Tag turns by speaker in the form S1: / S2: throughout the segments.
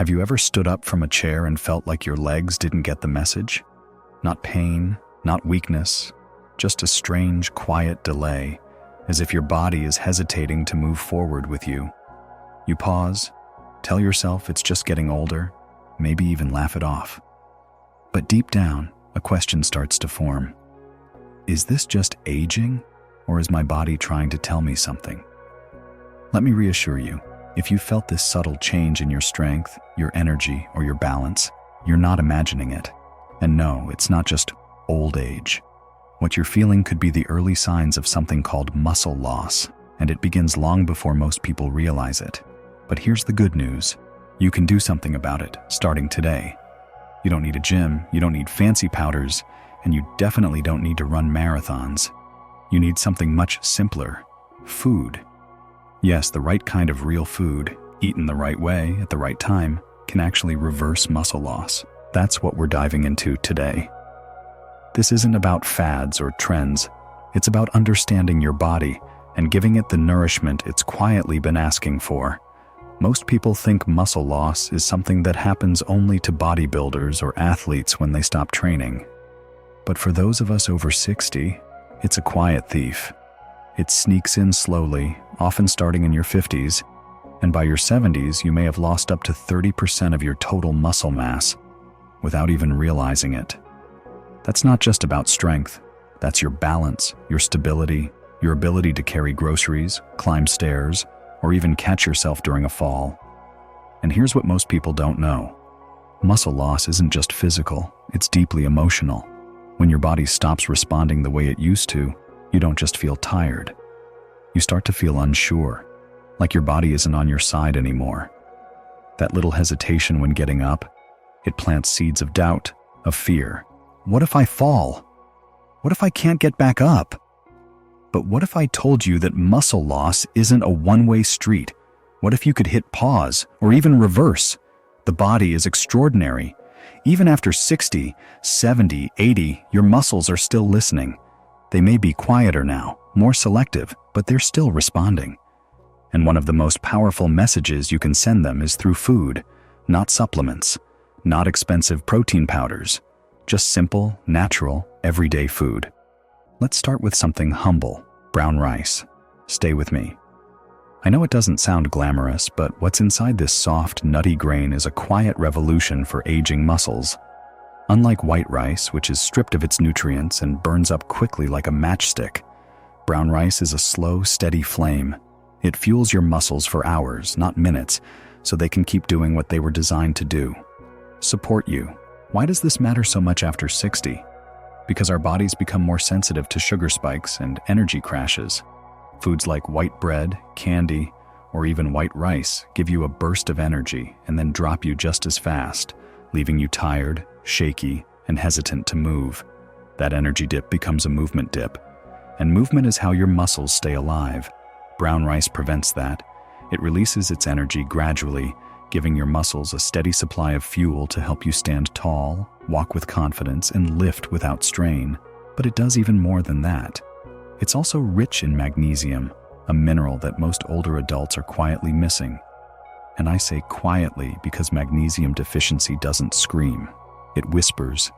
S1: Have you ever stood up from a chair and felt like your legs didn't get the message? Not pain, not weakness, just a strange, quiet delay, as if your body is hesitating to move forward with you. You pause, tell yourself it's just getting older, maybe even laugh it off. But deep down, a question starts to form. Is this just aging, or is my body trying to tell me something? Let me reassure you, if you felt this subtle change in your strength, your energy, or your balance, you're not imagining it. And no, it's not just old age. What you're feeling could be the early signs of something called muscle loss, and it begins long before most people realize it. But here's the good news. You can do something about it, starting today. You don't need a gym, you don't need fancy powders, and you definitely don't need to run marathons. You need something much simpler: food. Yes, the right kind of real food, eaten the right way at the right time, can actually reverse muscle loss. That's what we're diving into today. This isn't about fads or trends. It's about understanding your body and giving it the nourishment it's quietly been asking for. Most people think muscle loss is something that happens only to bodybuilders or athletes when they stop training. But for those of us over 60, it's a quiet thief. It sneaks in slowly, often starting in your 50s, and by your 70s you may have lost up to 30% of your total muscle mass without even realizing it. That's not just about strength. That's your balance, your stability, your ability to carry groceries, climb stairs, or even catch yourself during a fall. And here's what most people don't know. Muscle loss isn't just physical, it's deeply emotional. When your body stops responding the way it used to, you don't just feel tired. You start to feel unsure, like your body isn't on your side anymore. That little hesitation when getting up, it plants seeds of doubt, of fear. What if I fall? What if I can't get back up? But what if I told you that muscle loss isn't a one-way street? What if you could hit pause or even reverse? The body is extraordinary. Even after 60, 70, 80, your muscles are still listening. They may be quieter now, more selective, but they're still responding. And one of the most powerful messages you can send them is through food, not supplements, not expensive protein powders, just simple, natural, everyday food. Let's start with something humble: brown rice. Stay with me. I know it doesn't sound glamorous, but what's inside this soft, nutty grain is a quiet revolution for aging muscles. Unlike white rice, which is stripped of its nutrients and burns up quickly like a matchstick, brown rice is a slow, steady flame. It fuels your muscles for hours, not minutes, so they can keep doing what they were designed to do. Support you. Why does this matter so much after 60? Because our bodies become more sensitive to sugar spikes and energy crashes. Foods like white bread, candy, or even white rice give you a burst of energy and then drop you just as fast, leaving you tired, shaky, and hesitant to move. That energy dip becomes a movement dip, and movement is how your muscles stay alive. Brown rice prevents that. It releases its energy gradually, giving your muscles a steady supply of fuel to help you stand tall, walk with confidence, and lift without strain. But it does even more than that. It's also rich in magnesium, a mineral that most older adults are quietly missing. And I say quietly because magnesium deficiency doesn't scream. It whispers.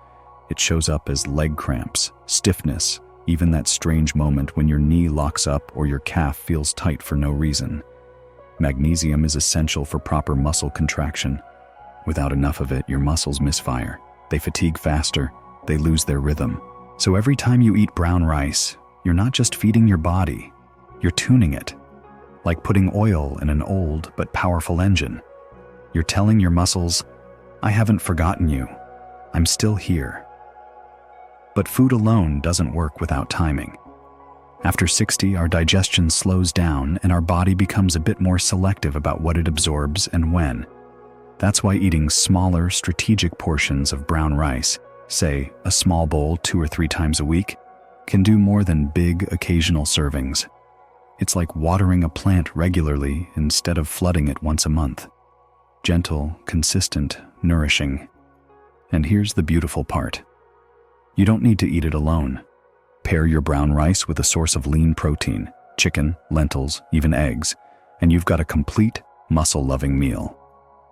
S1: It shows up as leg cramps, stiffness, even that strange moment when your knee locks up or your calf feels tight for no reason. Magnesium is essential for proper muscle contraction. Without enough of it, your muscles misfire. They fatigue faster. They lose their rhythm. So every time you eat brown rice, you're not just feeding your body, you're tuning it. Like putting oil in an old but powerful engine. You're telling your muscles, I haven't forgotten you. I'm still here. But food alone doesn't work without timing. After 60, our digestion slows down and our body becomes a bit more selective about what it absorbs and when. That's why eating smaller, strategic portions of brown rice, say a small bowl 2 or 3 times a week, can do more than big, occasional servings. It's like watering a plant regularly instead of flooding it once a month. Gentle, consistent, nourishing. And here's the beautiful part. You don't need to eat it alone. Pair your brown rice with a source of lean protein, chicken, lentils, even eggs, and you've got a complete, muscle-loving meal.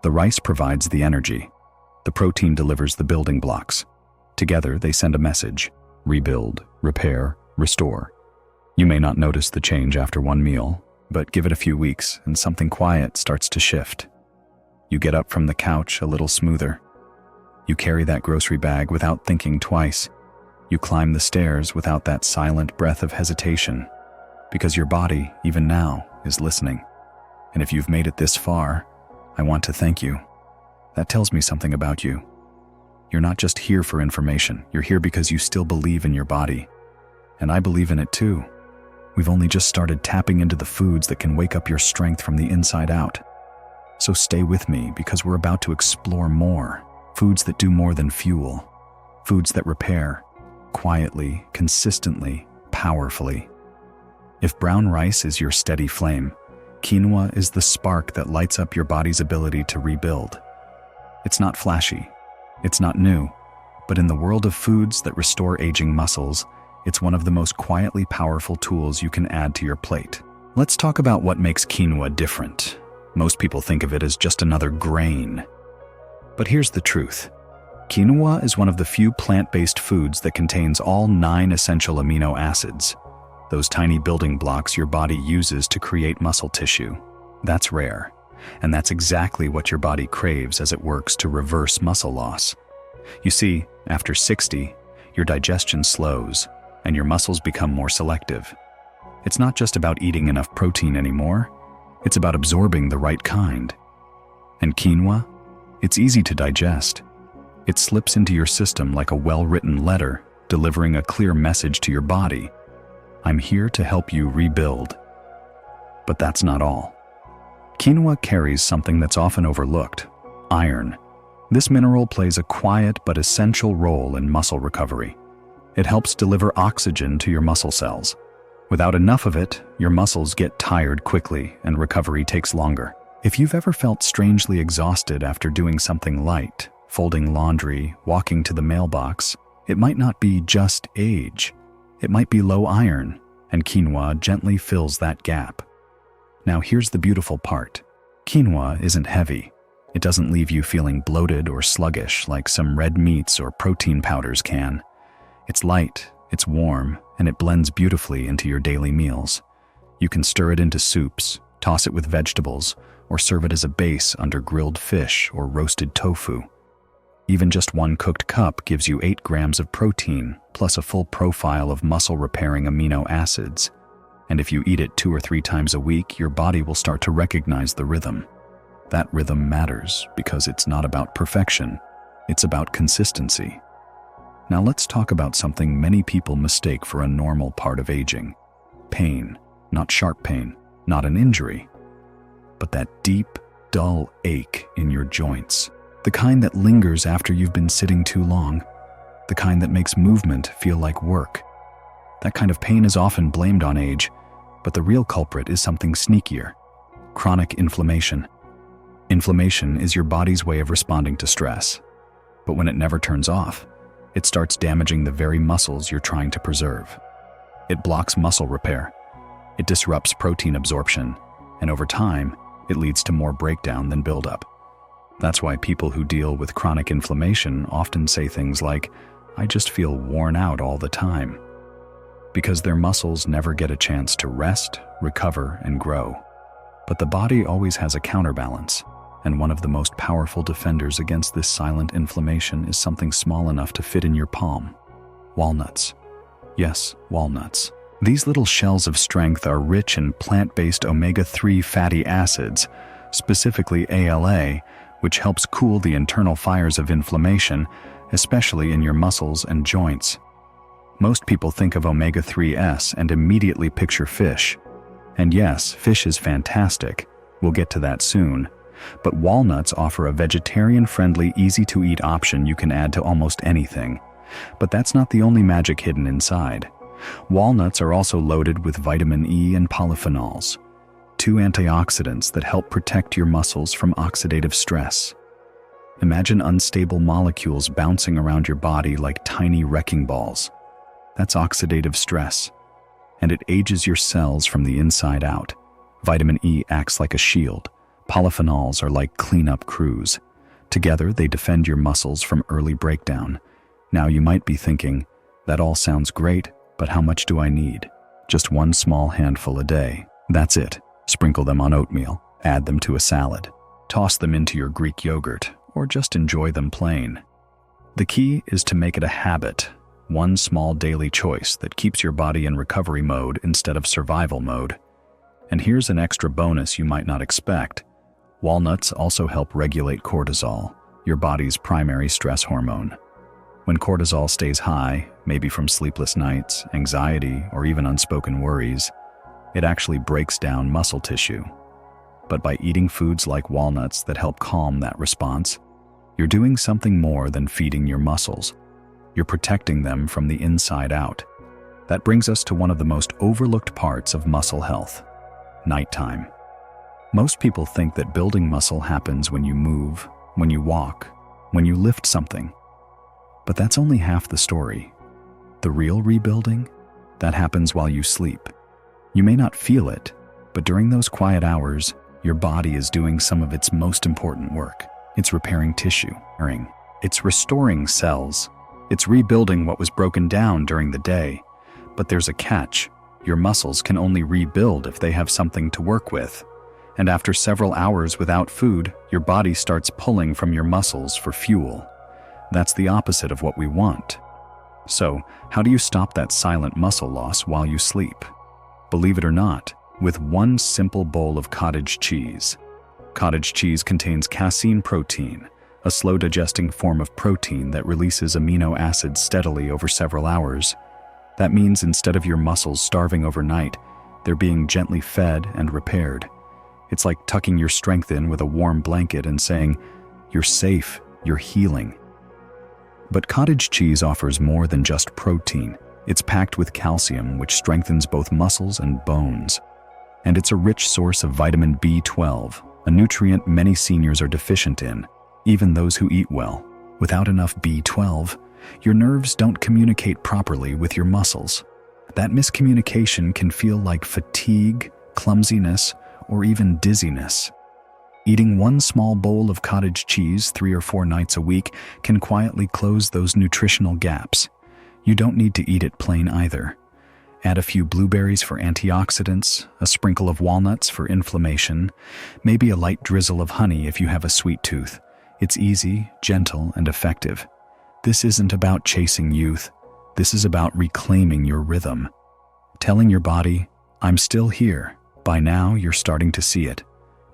S1: The rice provides the energy. The protein delivers the building blocks. Together, they send a message: rebuild, repair, restore. You may not notice the change after one meal, but give it a few weeks and something quiet starts to shift. You get up from the couch a little smoother. You carry that grocery bag without thinking twice. You climb the stairs without that silent breath of hesitation, because your body, even now, is listening. And if you've made it this far, I want to thank you. That tells me something about you. You're not just here for information. You're here because you still believe in your body. And I believe in it too. We've only just started tapping into the foods that can wake up your strength from the inside out. So stay with me, because we're about to explore more. Foods that do more than fuel. Foods that repair. Quietly, consistently, powerfully. If brown rice is your steady flame, quinoa is the spark that lights up your body's ability to rebuild. It's not flashy. It's not new. But in the world of foods that restore aging muscles, it's one of the most quietly powerful tools you can add to your plate. Let's talk about what makes quinoa different. Most people think of it as just another grain. But here's the truth. Quinoa is one of the few plant-based foods that contains all 9 essential amino acids, those tiny building blocks your body uses to create muscle tissue. That's rare, and that's exactly what your body craves as it works to reverse muscle loss. You see, after 60, your digestion slows, and your muscles become more selective. It's not just about eating enough protein anymore, it's about absorbing the right kind. And quinoa? It's easy to digest. It slips into your system like a well-written letter, delivering a clear message to your body. I'm here to help you rebuild. But that's not all. Quinoa carries something that's often overlooked: iron. This mineral plays a quiet but essential role in muscle recovery. It helps deliver oxygen to your muscle cells. Without enough of it, your muscles get tired quickly and recovery takes longer. If you've ever felt strangely exhausted after doing something light, folding laundry, walking to the mailbox, it might not be just age. It might be low iron, and quinoa gently fills that gap. Now here's the beautiful part. Quinoa isn't heavy. It doesn't leave you feeling bloated or sluggish like some red meats or protein powders can. It's light, it's warm, and it blends beautifully into your daily meals. You can stir it into soups, toss it with vegetables, or serve it as a base under grilled fish or roasted tofu. Even just one cooked cup gives you 8 grams of protein, plus a full profile of muscle-repairing amino acids. And if you eat it 2 or 3 times a week, your body will start to recognize the rhythm. That rhythm matters because it's not about perfection, it's about consistency. Now let's talk about something many people mistake for a normal part of aging. Pain, not sharp pain, not an injury, but that deep, dull ache in your joints. The kind that lingers after you've been sitting too long. The kind that makes movement feel like work. That kind of pain is often blamed on age, but the real culprit is something sneakier: chronic inflammation. Inflammation is your body's way of responding to stress. But when it never turns off, it starts damaging the very muscles you're trying to preserve. It blocks muscle repair. It disrupts protein absorption, and over time, it leads to more breakdown than buildup. That's why people who deal with chronic inflammation often say things like, "I just feel worn out all the time," because their muscles never get a chance to rest, recover, and grow. But the body always has a counterbalance, and one of the most powerful defenders against this silent inflammation is something small enough to fit in your palm: walnuts. Yes, walnuts. These little shells of strength are rich in plant-based omega-3 fatty acids, specifically ALA, which helps cool the internal fires of inflammation, especially in your muscles and joints. Most people think of omega-3s and immediately picture fish. And yes, fish is fantastic. We'll get to that soon. But walnuts offer a vegetarian-friendly, easy-to-eat option you can add to almost anything. But that's not the only magic hidden inside. Walnuts are also loaded with vitamin E and polyphenols, 2 antioxidants that help protect your muscles from oxidative stress. Imagine unstable molecules bouncing around your body like tiny wrecking balls. That's oxidative stress, and it ages your cells from the inside out. Vitamin E acts like a shield, Polyphenols are like cleanup crews. Together, they defend your muscles from early breakdown. Now you might be thinking, that all sounds great, but how much do I need? Just one small handful a day. That's it. Sprinkle them on oatmeal, add them to a salad, toss them into your Greek yogurt, or just enjoy them plain. The key is to make it a habit, one small daily choice that keeps your body in recovery mode instead of survival mode. And here's an extra bonus you might not expect. Walnuts also help regulate cortisol, your body's primary stress hormone. When cortisol stays high, maybe from sleepless nights, anxiety, or even unspoken worries, it actually breaks down muscle tissue. But by eating foods like walnuts that help calm that response, you're doing something more than feeding your muscles. You're protecting them from the inside out. That brings us to one of the most overlooked parts of muscle health: nighttime. Most people think that building muscle happens when you move, when you walk, when you lift something. But that's only half the story. The real rebuilding, that happens while you sleep. You may not feel it, but during those quiet hours, your body is doing some of its most important work. It's repairing tissue, it's restoring cells, it's rebuilding what was broken down during the day. But there's a catch. Your muscles can only rebuild if they have something to work with. And after several hours without food, your body starts pulling from your muscles for fuel. That's the opposite of what we want. So, how do you stop that silent muscle loss while you sleep? Believe it or not, with one simple bowl of cottage cheese. Cottage cheese contains casein protein, a slow-digesting form of protein that releases amino acids steadily over several hours. That means instead of your muscles starving overnight, they're being gently fed and repaired. It's like tucking your strength in with a warm blanket and saying, "You're safe, you're healing." But cottage cheese offers more than just protein. It's packed with calcium, which strengthens both muscles and bones. And it's a rich source of vitamin B12, a nutrient many seniors are deficient in, even those who eat well. Without enough B12, your nerves don't communicate properly with your muscles. That miscommunication can feel like fatigue, clumsiness, or even dizziness. Eating one small bowl of cottage cheese 3 or 4 nights a week can quietly close those nutritional gaps. You don't need to eat it plain either. Add a few blueberries for antioxidants, a sprinkle of walnuts for inflammation, maybe a light drizzle of honey if you have a sweet tooth. It's easy, gentle, and effective. This isn't about chasing youth. This is about reclaiming your rhythm. Telling your body, "I'm still here." By now, you're starting to see it.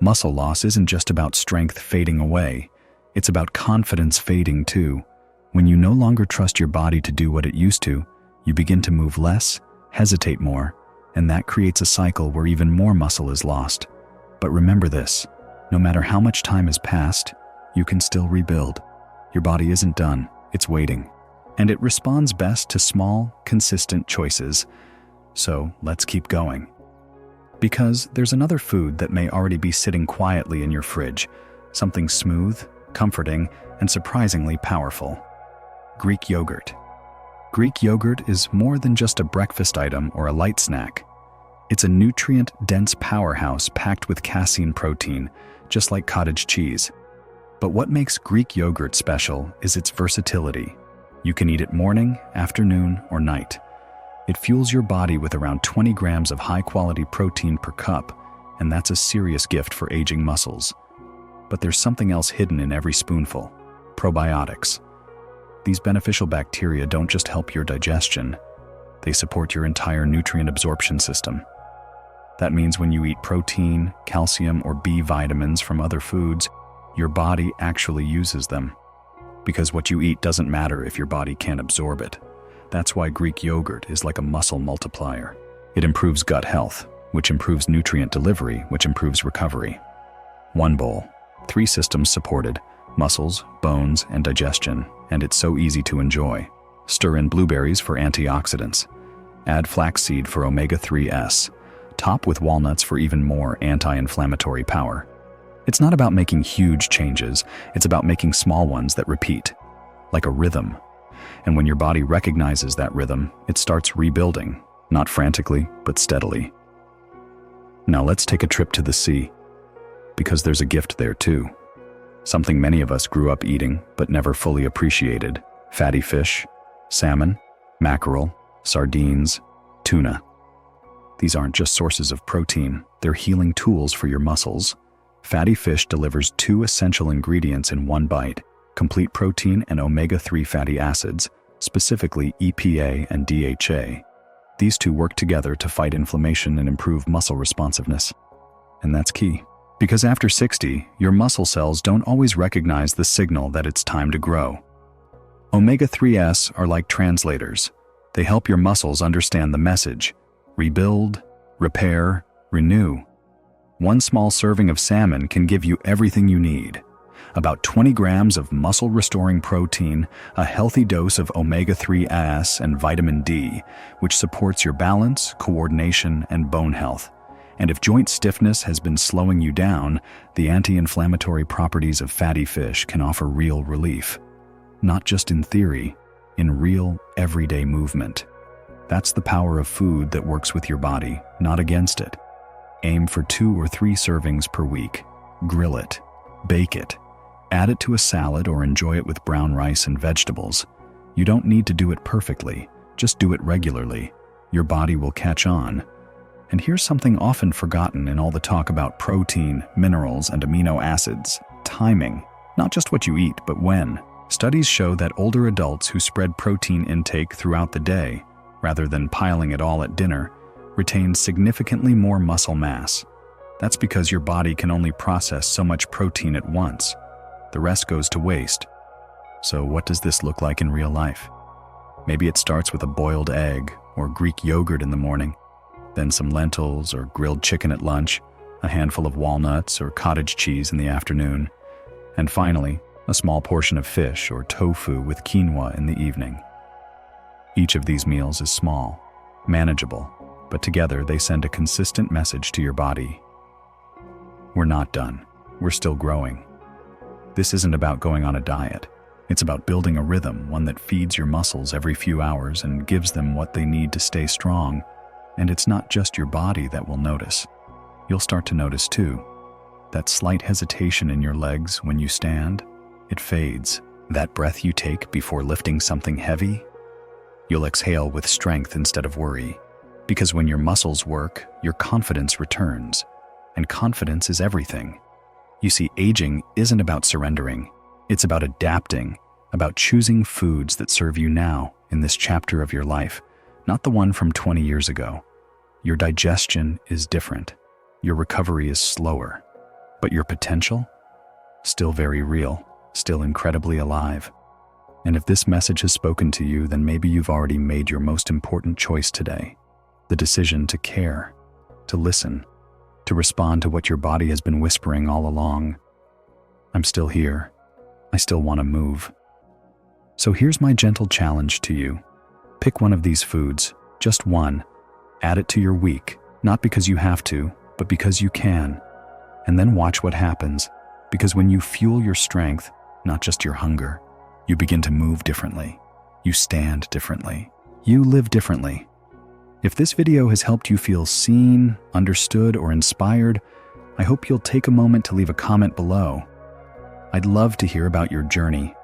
S1: Muscle loss isn't just about strength fading away. It's about confidence fading too. When you no longer trust your body to do what it used to, you begin to move less, hesitate more, and that creates a cycle where even more muscle is lost. But remember this, no matter how much time has passed, you can still rebuild. Your body isn't done, it's waiting. And it responds best to small, consistent choices. So let's keep going. Because there's another food that may already be sitting quietly in your fridge, something smooth, comforting, and surprisingly powerful. Greek yogurt. Greek yogurt is more than just a breakfast item or a light snack. It's a nutrient-dense powerhouse packed with casein protein, just like cottage cheese. But what makes Greek yogurt special is its versatility. You can eat it morning, afternoon, or night. It fuels your body with around 20 grams of high-quality protein per cup, and that's a serious gift for aging muscles. But there's something else hidden in every spoonful: probiotics. These beneficial bacteria don't just help your digestion, they support your entire nutrient absorption system. That means when you eat protein, calcium, or B vitamins from other foods, your body actually uses them. Because what you eat doesn't matter if your body can't absorb it. That's why Greek yogurt is like a muscle multiplier. It improves gut health, which improves nutrient delivery, which improves recovery. One bowl, 3 systems supported: muscles, bones, and digestion, and it's so easy to enjoy. Stir in blueberries for antioxidants. Add flaxseed for omega-3s. Top with walnuts for even more anti-inflammatory power. It's not about making huge changes, it's about making small ones that repeat, like a rhythm. And when your body recognizes that rhythm, it starts rebuilding, not frantically, but steadily. Now let's take a trip to the sea. Because there's a gift there too. Something many of us grew up eating but never fully appreciated: fatty fish, salmon, mackerel, sardines, tuna. These aren't just sources of protein, they're healing tools for your muscles. Fatty fish delivers two essential ingredients in one bite: complete protein and omega-3 fatty acids, specifically EPA and DHA. These two work together to fight inflammation and improve muscle responsiveness. And that's key, because after 60, your muscle cells don't always recognize the signal that it's time to grow. Omega-3s are like translators. They help your muscles understand the message: rebuild, repair, renew. One small serving of salmon can give you everything you need: about 20 grams of muscle-restoring protein, a healthy dose of omega-3s and vitamin D, which supports your balance, coordination, and bone health. And if joint stiffness has been slowing you down, the anti-inflammatory properties of fatty fish can offer real relief. Not just in theory, in real, everyday movement. That's the power of food that works with your body, not against it. Aim for 2 or 3 servings per week. Grill it. Bake it. Add it to a salad or enjoy it with brown rice and vegetables. You don't need to do it perfectly, just do it regularly. Your body will catch on. And here's something often forgotten in all the talk about protein, minerals, and amino acids: timing. Not just what you eat, but when. Studies show that older adults who spread protein intake throughout the day, rather than piling it all at dinner, retain significantly more muscle mass. That's because your body can only process so much protein at once. The rest goes to waste. So what does this look like in real life? Maybe it starts with a boiled egg or Greek yogurt in the morning, then some lentils or grilled chicken at lunch, a handful of walnuts or cottage cheese in the afternoon, and finally, a small portion of fish or tofu with quinoa in the evening. Each of these meals is small, manageable, but together they send a consistent message to your body. We're not done. We're still growing. This isn't about going on a diet. It's about building a rhythm, one that feeds your muscles every few hours and gives them what they need to stay strong. And it's not just your body that will notice. You'll start to notice too. That slight hesitation in your legs when you stand, it fades. That breath you take before lifting something heavy, you'll exhale with strength instead of worry. Because when your muscles work, your confidence returns. And confidence is everything. You see, aging isn't about surrendering. It's about adapting, about choosing foods that serve you now in this chapter of your life, not the one from 20 years ago. Your digestion is different. Your recovery is slower. But your potential? Still very real, still incredibly alive. And if this message has spoken to you, then maybe you've already made your most important choice today. The decision to care, to listen, to respond to what your body has been whispering all along. I'm still here. I still want to move. So here's my gentle challenge to you. Pick one of these foods, just one. Add it to your week, not because you have to, but because you can. And then watch what happens, because when you fuel your strength, not just your hunger, you begin to move differently. You stand differently. You live differently. If this video has helped you feel seen, understood, or inspired, I hope you'll take a moment to leave a comment below. I'd love to hear about your journey,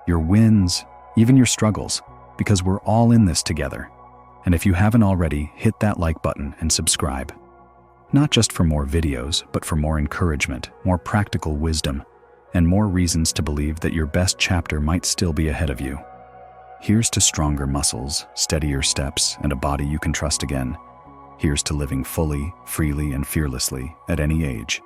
S1: your wins, even your struggles, because we're all in this together. And if you haven't already, hit that like button and subscribe. Not just for more videos, but for more encouragement, more practical wisdom, and more reasons to believe that your best chapter might still be ahead of you. Here's to stronger muscles, steadier steps, and a body you can trust again. Here's to living fully, freely, and fearlessly at any age.